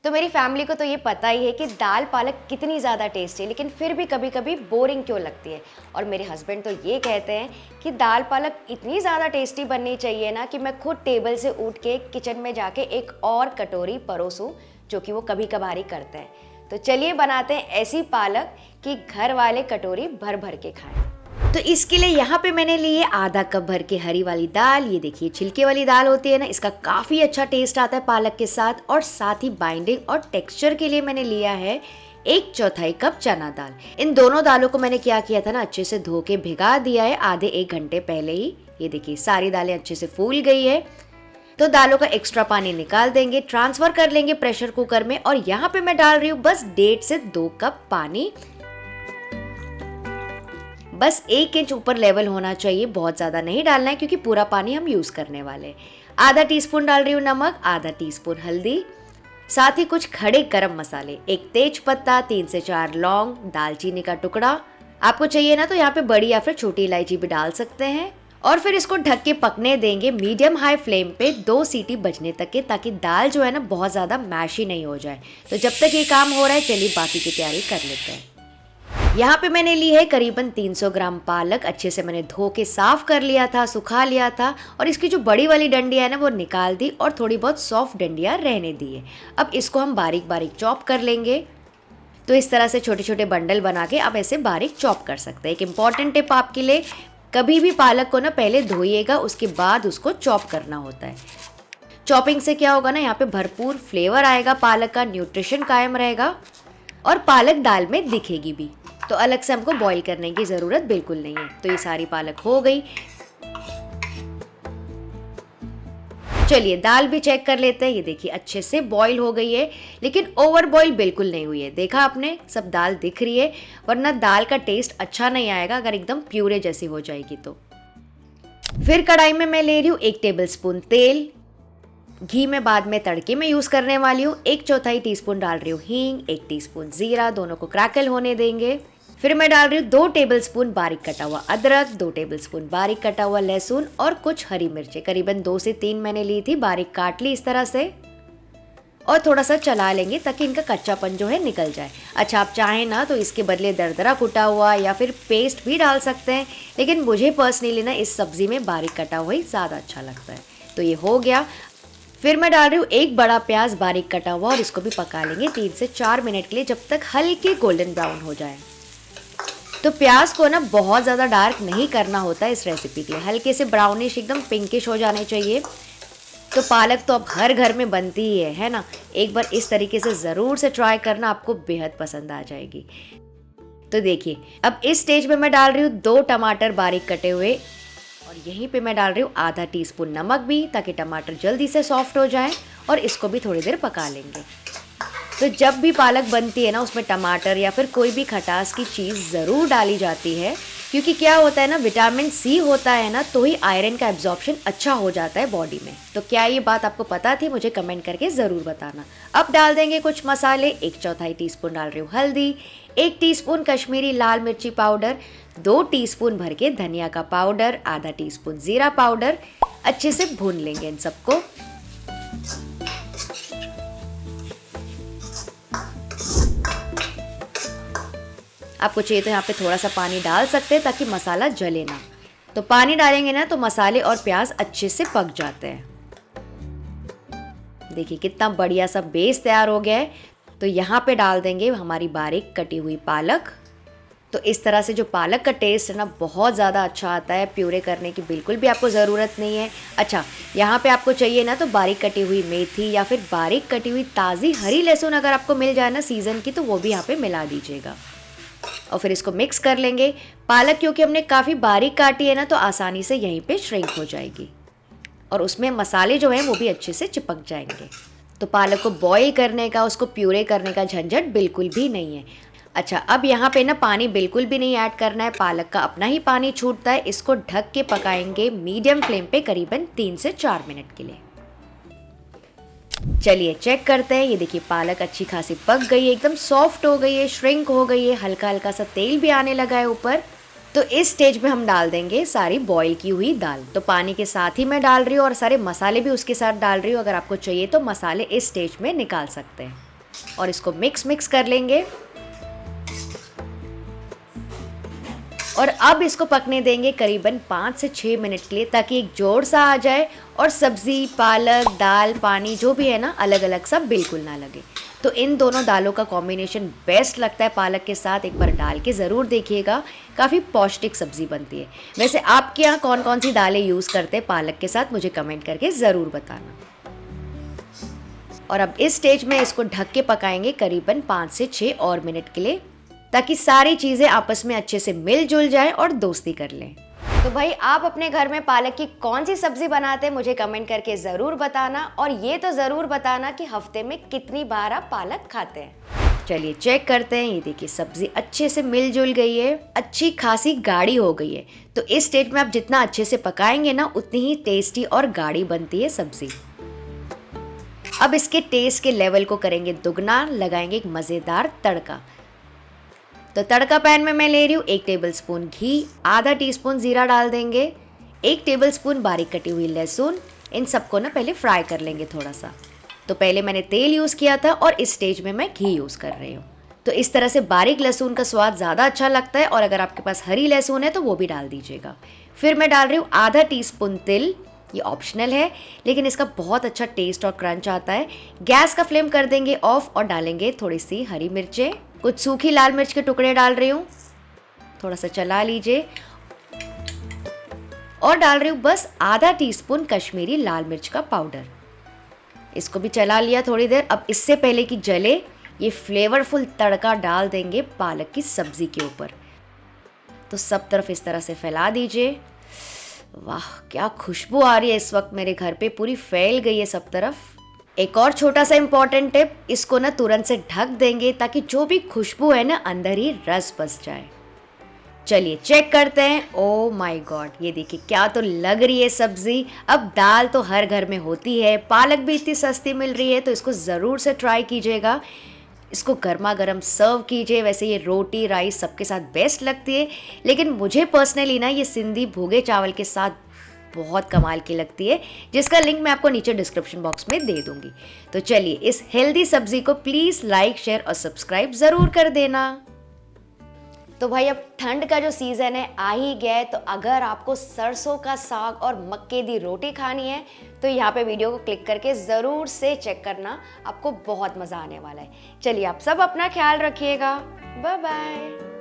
तो मेरी फैमिली को तो ये पता ही है कि दाल पालक कितनी ज़्यादा टेस्टी है, लेकिन फिर भी कभी कभी बोरिंग क्यों लगती है। और मेरे हस्बैंड तो ये कहते हैं कि दाल पालक इतनी ज़्यादा टेस्टी बननी चाहिए ना कि मैं खुद टेबल से उठ के किचन में जाके एक और कटोरी परोसूं, जो कि वो कभी कभार ही करते हैं। तो चलिए बनाते हैं ऐसी पालक कि घर वाले कटोरी भर भर के खाएं। तो इसके लिए यहाँ पे मैंने लिए आधा कप भर के हरी वाली दाल। ये देखिए छिलके वाली दाल होती है ना, इसका काफ़ी अच्छा टेस्ट आता है पालक के साथ। और साथ ही बाइंडिंग और टेक्सचर के लिए मैंने लिया है 1/4 कप चना दाल। इन दोनों दालों को मैंने क्या किया था ना, अच्छे से धो के भिगा दिया है आधे 1 घंटे पहले ही। ये देखिए सारी दालें अच्छे से फूल गई है। तो दालों का एक्स्ट्रा पानी निकाल देंगे, ट्रांसफर कर लेंगे प्रेशर कुकर में। और यहाँ पे मैं डाल रही हूँ बस 1.5 से 2 कप पानी। बस 1 इंच ऊपर लेवल होना चाहिए, बहुत ज़्यादा नहीं डालना है क्योंकि पूरा पानी हम यूज़ करने वाले हैं। आधा टीस्पून डाल रही हूँ नमक, आधा टीस्पून हल्दी, साथ ही कुछ खड़े गरम मसाले, 1 तेज पत्ता, 3 से 4 लौंग, दालचीनी का टुकड़ा। आपको चाहिए ना तो यहाँ पे बड़ी या फिर छोटी इलायची भी डाल सकते हैं। और फिर इसको ढक के पकने देंगे मीडियम हाई फ्लेम पे 2 सीटी बजने तक के, ताकि दाल जो है ना बहुत ज़्यादा मैशी नहीं हो जाए। तो जब तक ये काम हो रहा है चलिए बाकी की तैयारी कर लेते हैं। यहाँ पे मैंने ली है करीबन 300 ग्राम पालक। अच्छे से मैंने धो के साफ कर लिया था, सुखा लिया था। और इसकी जो बड़ी वाली डंडियाँ है ना वो निकाल दी और थोड़ी बहुत सॉफ्ट डंडियाँ रहने दी है। अब इसको हम बारीक बारीक चॉप कर लेंगे। तो इस तरह से छोटे छोटे बंडल बना के आप ऐसे बारीक चॉप कर सकते हैं। एक इम्पॉर्टेंट टिप आपके लिए, कभी भी पालक को ना पहले धोइएगा, उसके बाद उसको चॉप करना होता है। चॉपिंग से क्या होगा ना, यहाँ पे भरपूर फ्लेवर आएगा, पालक का न्यूट्रिशन कायम रहेगा और पालक दाल में दिखेगी भी। तो अलग से हमको बॉईल करने की ज़रूरत बिल्कुल नहीं है। तो ये सारी पालक हो गई। चलिए दाल भी चेक कर लेते हैं। ये देखिए अच्छे से बॉईल हो गई है, लेकिन ओवर बॉईल बिल्कुल नहीं हुई है। देखा आपने, सब दाल दिख रही है, वरना दाल का टेस्ट अच्छा नहीं आएगा अगर एकदम प्यूरे जैसी हो जाएगी तो। फिर कढ़ाई में मैं ले रही हूँ 1 टेबलस्पून तेल। घी में बाद में तड़के में यूज़ करने वाली हूँ। 1/4 टीस्पून डाल रही हूँ हींग, 1 टीस्पून जीरा, दोनों को क्रैकल होने देंगे। फिर मैं डाल रही हूँ 2 टेबलस्पून बारीक कटा हुआ अदरक, 2 टेबलस्पून बारीक कटा हुआ लहसुन और कुछ हरी मिर्चें, करीबन 2 से 3 मैंने ली थी, बारीक काट ली इस तरह से। और थोड़ा सा चला लेंगे ताकि इनका कच्चापन जो है निकल जाए। अच्छा, आप चाहें ना तो इसके बदले दरदरा कुटा हुआ या फिर पेस्ट भी डाल सकते हैं, लेकिन मुझे पर्सनली ना इस सब्ज़ी में बारीक कटा हुआ ही ज़्यादा अच्छा लगता है। तो ये हो गया। फिर मैं डाल रही हूँ 1 बड़ा प्याज बारीक कटा हुआ और इसको भी पका लेंगे 3 से 4 मिनट के लिए, जब तक हल्के गोल्डन ब्राउन हो जाए। तो प्याज को ना बहुत ज़्यादा डार्क नहीं करना होता है इस रेसिपी के लिए, हल्के से ब्राउनिश एकदम पिंकिश हो जाने चाहिए। तो पालक तो अब हर घर में बनती ही है ना। एक बार इस तरीके से ज़रूर से ट्राई करना, आपको बेहद पसंद आ जाएगी। तो देखिए अब इस स्टेज में मैं डाल रही हूँ 2 टमाटर बारीक कटे हुए। और यहीं पे मैं डाल रही हूँ आधा टीस्पून नमक भी, ताकि टमाटर जल्दी से सॉफ्ट हो जाए। और इसको भी थोड़ी देर पका लेंगे। तो जब भी पालक बनती है ना, उसमें टमाटर या फिर कोई भी खटास की चीज़ ज़रूर डाली जाती है, क्योंकि क्या होता है ना, विटामिन सी होता है ना, तो ही आयरन का एब्जॉर्प्शन अच्छा हो जाता है बॉडी में। तो क्या ये बात आपको पता थी? मुझे कमेंट करके ज़रूर बताना। अब डाल देंगे कुछ मसाले। 1/4 टीस्पून डाल रही हूँ हल्दी, 1 टीस्पून कश्मीरी लाल मिर्ची पाउडर, 2 टीस्पून भर के धनिया का पाउडर, आधा टीस्पून ज़ीरा पाउडर। अच्छे से भून लेंगे इन सबको। आपको चाहिए तो यहाँ पे थोड़ा सा पानी डाल सकते हैं ताकि मसाला जले ना। तो पानी डालेंगे ना तो मसाले और प्याज अच्छे से पक जाते हैं। देखिए कितना बढ़िया सा बेस तैयार हो गया है। तो यहाँ पे डाल देंगे हमारी बारीक कटी हुई पालक। तो इस तरह से जो पालक का टेस्ट है ना बहुत ज़्यादा अच्छा आता है, प्यूरे करने की बिल्कुल भी आपको ज़रूरत नहीं है। अच्छा, यहाँ पे आपको चाहिए ना तो बारीक कटी हुई मेथी या फिर बारीक कटी हुई ताज़ी हरी लहसुन अगर आपको मिल जाए ना सीज़न की, तो वो भी यहाँ पे मिला दीजिएगा। और फिर इसको मिक्स कर लेंगे। पालक क्योंकि हमने काफ़ी बारीक काटी है ना, तो आसानी से यहीं पे श्रिंक हो जाएगी और उसमें मसाले जो हैं वो भी अच्छे से चिपक जाएंगे। तो पालक को बॉईल करने का, उसको प्यूरे करने का झंझट बिल्कुल भी नहीं है। अच्छा, अब यहाँ पे ना पानी बिल्कुल भी नहीं ऐड करना है, पालक का अपना ही पानी छूटता है। इसको ढक के पकाएंगे मीडियम फ्लेम पे करीबन 3 से 4 मिनट के लिए। चलिए चेक करते हैं। ये देखिए पालक अच्छी खासी पक गई है, एकदम सॉफ्ट हो गई है, श्रिंक हो गई है, हल्का हल्का सा तेल भी आने लगा है ऊपर। तो इस स्टेज में हम डाल देंगे सारी बॉईल की हुई दाल। तो पानी के साथ ही मैं डाल रही हूँ और सारे मसाले भी उसके साथ डाल रही हूँ। अगर आपको चाहिए तो मसाले इस स्टेज में निकाल सकते हैं। और इसको मिक्स कर लेंगे। और अब इसको पकने देंगे करीबन 5 से 6 मिनट के लिए, ताकि एक जोड़ सा आ जाए और सब्जी, पालक, दाल, पानी जो भी है ना, अलग अलग सा बिल्कुल ना लगे। तो इन दोनों दालों का कॉम्बिनेशन बेस्ट लगता है पालक के साथ। एक बार डाल के ज़रूर देखिएगा, काफ़ी पौष्टिक सब्जी बनती है। वैसे आपके यहाँ कौन कौन सी दालें यूज़ करते हैं पालक के साथ, मुझे कमेंट करके ज़रूर बताना। और अब इस स्टेज में इसको ढक के पकाएंगे करीबन 5 से 6 और मिनट के लिए, ताकि सारी चीज़ें आपस में अच्छे से मिलजुल जाए और दोस्ती कर लें। तो भाई आप अपने घर में पालक की कौन सी सब्जी बनाते हैं मुझे कमेंट करके ज़रूर बताना, और ये तो ज़रूर बताना कि हफ्ते में कितनी बार आप पालक खाते हैं। चलिए चेक करते हैं। ये देखिए सब्जी अच्छे से मिलजुल गई है, अच्छी खासी गाढ़ी हो गई है। तो इस स्टेज में आप जितना अच्छे से पकाएंगे ना, उतनी ही टेस्टी और गाढ़ी बनती है सब्जी। अब इसके टेस्ट के लेवल को करेंगे दुगना, लगाएंगे एक मज़ेदार तड़का। तो तड़का पैन में मैं ले रही हूँ 1 टेबलस्पून घी, आधा टीस्पून जीरा डाल देंगे, 1 टेबलस्पून बारीक कटी हुई लहसुन। इन सबको ना पहले फ्राई कर लेंगे थोड़ा सा। तो पहले मैंने तेल यूज़ किया था और इस स्टेज में मैं घी यूज़ कर रही हूँ। तो इस तरह से बारीक लहसुन का स्वाद ज़्यादा अच्छा लगता है, और अगर आपके पास हरी लहसुन है तो वो भी डाल दीजिएगा। फिर मैं डाल रही हूँ आधा टीस्पून तिल। ये ऑप्शनल है, लेकिन इसका बहुत अच्छा टेस्ट और क्रंच आता है। गैस का फ्लेम कर देंगे ऑफ और डालेंगे थोड़ी सी हरी मिर्चें, कुछ सूखी लाल मिर्च के टुकड़े डाल रही हूँ। थोड़ा सा चला लीजिए और डाल रही हूँ बस आधा टीस्पून कश्मीरी लाल मिर्च का पाउडर। इसको भी चला लिया थोड़ी देर। अब इससे पहले कि जले, ये फ्लेवरफुल तड़का डाल देंगे पालक की सब्जी के ऊपर। तो सब तरफ इस तरह से फैला दीजिए। वाह क्या खुशबू आ रही है इस वक्त मेरे घर पे, पूरी फैल गई है सब तरफ। एक और छोटा सा इम्पॉर्टेंट टिप, इसको ना तुरंत से ढक देंगे ताकि जो भी खुशबू है ना अंदर ही रस बस जाए। चलिए चेक करते हैं। ओ माय गॉड, ये देखिए क्या तो लग रही है सब्जी। अब दाल तो हर घर में होती है, पालक भी इतनी सस्ती मिल रही है, तो इसको ज़रूर से ट्राई कीजिएगा। इसको गर्मा गर्म सर्व कीजिए। वैसे ये रोटी राइस सबके साथ बेस्ट लगती है, लेकिन मुझे पर्सनली ना ये सिंधी भुगे चावल के साथ बहुत कमाल की लगती है, जिसका लिंक मैं आपको नीचे डिस्क्रिप्शन बॉक्स में दे दूंगी। तो चलिए इस हेल्दी सब्जी को प्लीज़ लाइक शेयर और सब्सक्राइब ज़रूर कर देना। तो भाई अब ठंड का जो सीज़न है आ ही गया है, तो अगर आपको सरसों का साग और मक्के दी रोटी खानी है तो यहाँ पे वीडियो को क्लिक करके ज़रूर से चेक करना, आपको बहुत मज़ा आने वाला है। चलिए आप सब अपना ख्याल रखिएगा। Bye bye.